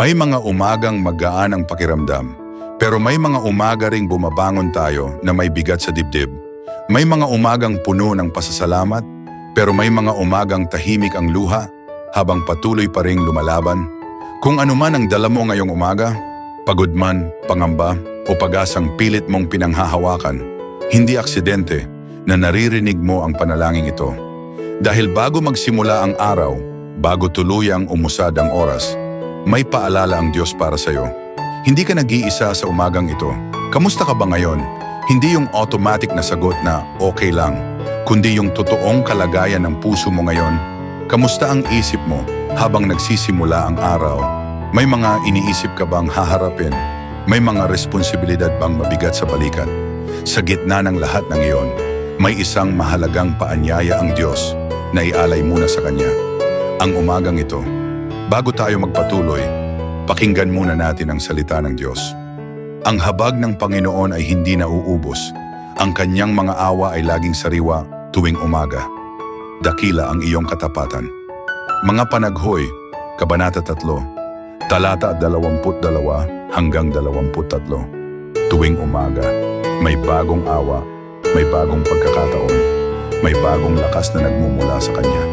May mga umagang magaan ang pakiramdam, pero may mga umaga ring bumabangon tayo na may bigat sa dibdib. May mga umagang puno ng pasasalamat, pero may mga umagang tahimik ang luha habang patuloy pa ring lumalaban. Kung ano man ang dala mo ngayong umaga, pagod man, pangamba o pag-asang pilit mong pinanghahawakan, hindi aksidente na naririnig mo ang panalangin ito. Dahil bago magsimula ang araw, bago tuluyang umusad ang oras, may paalala ang Diyos para sa iyo. Hindi ka nag-iisa sa umagang ito. Kamusta ka ba ngayon? Hindi yung automatic na sagot na okay lang, kundi yung totoong kalagayan ng puso mo ngayon. Kamusta ang isip mo habang nagsisimula ang araw? May mga iniisip ka bang haharapin? May mga responsibilidad bang mabigat sa balikat? Sa gitna ng lahat ng iyon, may isang mahalagang paanyaya ang Diyos na ialay muna sa Kanya. Ang umagang ito, bago tayo magpatuloy, pakinggan muna natin ang salita ng Diyos. Ang habag ng Panginoon ay hindi nauubos. Ang Kanyang mga awa ay laging sariwa tuwing umaga. Dakila ang iyong katapatan. Mga Panaghoy, Kabanata 3, Talata 22 hanggang 23. Tuwing umaga, may bagong awa, may bagong pagkakataon, may bagong lakas na nagmumula sa Kanya.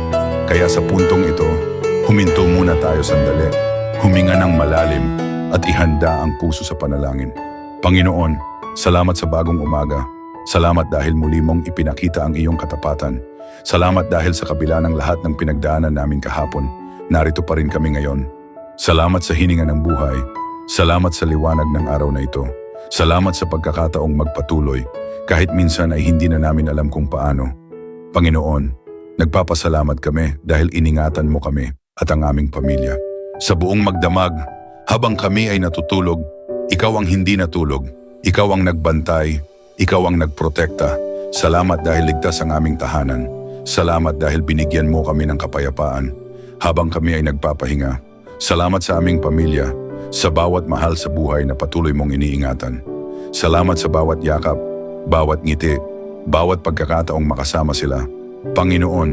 Kaya sa puntong ito, huminto muna tayo sandali, huminga ng malalim at ihanda ang puso sa panalangin. Panginoon, salamat sa bagong umaga. Salamat dahil muli mong ipinakita ang iyong katapatan. Salamat dahil sa kabila ng lahat ng pinagdaanan namin kahapon, narito pa rin kami ngayon. Salamat sa hininga ng buhay. Salamat sa liwanag ng araw na ito. Salamat sa pagkakataong magpatuloy, kahit minsan ay hindi na namin alam kung paano. Panginoon, nagpapasalamat kami dahil iningatan mo kami at ang aming pamilya. Sa buong magdamag, habang kami ay natutulog, ikaw ang hindi natulog. Ikaw ang nagbantay, ikaw ang nagprotekta. Salamat dahil ligtas ang aming tahanan. Salamat dahil binigyan mo kami ng kapayapaan habang kami ay nagpapahinga. Salamat sa aming pamilya, sa bawat mahal sa buhay na patuloy mong iniingatan. Salamat sa bawat yakap, bawat ngiti, bawat pagkakataong makasama sila. Panginoon,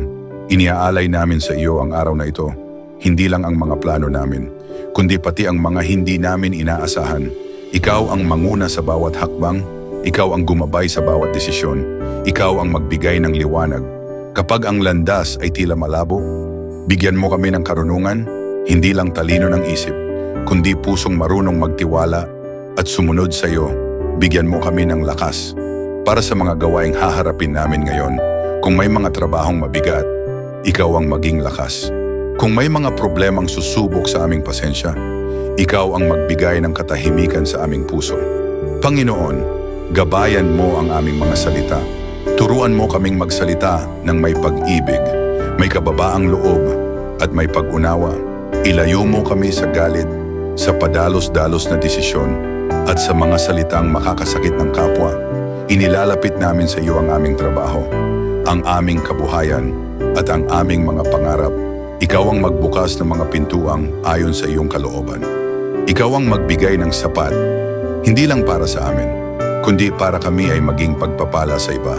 iniaalay namin sa iyo ang araw na ito. Hindi lang ang mga plano namin, kundi pati ang mga hindi namin inaasahan. Ikaw ang manguna sa bawat hakbang, ikaw ang gumabay sa bawat desisyon, ikaw ang magbigay ng liwanag. Kapag ang landas ay tila malabo, bigyan mo kami ng karunungan, hindi lang talino ng isip, kundi pusong marunong magtiwala at sumunod sa iyo. Bigyan mo kami ng lakas para sa mga gawaing haharapin namin ngayon. Kung may mga trabahong mabigat, ikaw ang maging lakas. Kung may mga problemang susubok sa aming pasensya, ikaw ang magbigay ng katahimikan sa aming puso. Panginoon, gabayan mo ang aming mga salita. Turuan mo kaming magsalita ng may pag-ibig, may kababaang loob at may pag-unawa. Ilayo mo kami sa galit, sa padalos-dalos na desisyon at sa mga salitang makakasakit ng kapwa. Inilalapit namin sa iyo ang aming trabaho, ang aming kabuhayan at ang aming mga pangarap. Ikaw ang magbukas ng mga pintuang ayon sa iyong kalooban. Ikaw ang magbigay ng sapat, hindi lang para sa amin, kundi para kami ay maging pagpapala sa iba.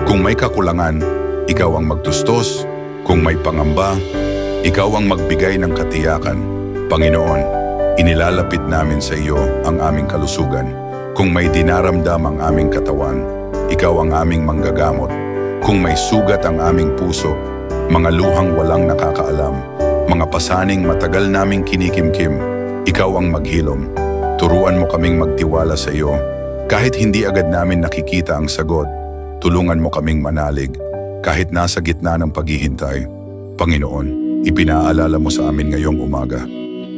Kung may kakulangan, ikaw ang magtustos. Kung may pangamba, ikaw ang magbigay ng katiyakan. Panginoon, inilalapit namin sa iyo ang aming kalusugan. Kung may dinaramdam ang aming katawan, ikaw ang aming manggagamot. Kung may sugat ang aming puso, mga luhang walang nakakaalam, mga pasaning matagal naming kinikimkim, ikaw ang maghilom. Turuan mo kaming magtiwala sa iyo. Kahit hindi agad namin nakikita ang sagot, tulungan mo kaming manalig. Kahit nasa gitna ng paghihintay, Panginoon, ipinaalala mo sa amin ngayong umaga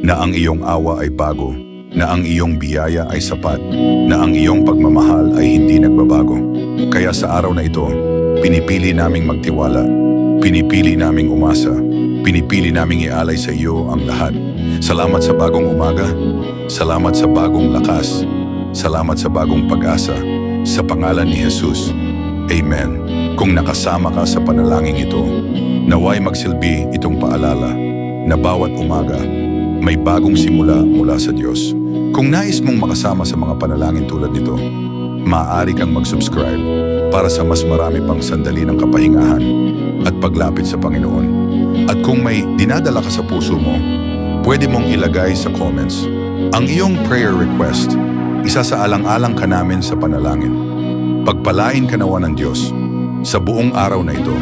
na ang iyong awa ay bago, na ang iyong biyaya ay sapat, na ang iyong pagmamahal ay hindi nagbabago. Kaya sa araw na ito, pinipili naming magtiwala, pinipili naming umasa, pinipili naming ialay sa iyo ang lahat. Salamat sa bagong umaga, salamat sa bagong lakas, salamat sa bagong pag-asa. Sa pangalan ni Jesus, Amen. Kung nakasama ka sa panalangin ito, naway magsilbi itong paalala na bawat umaga may bagong simula mula sa Diyos. Kung nais mong makasama sa mga panalangin tulad nito, maaari kang mag-subscribe para sa mas marami pang sandali ng kapahingahan at paglapit sa Panginoon. At kung may dinadala ka sa puso mo, pwede mong ilagay sa comments. Ang iyong prayer request, isa sa alang-alang ka namin sa panalangin. Pagpalain ka nawa ng Diyos sa buong araw na ito.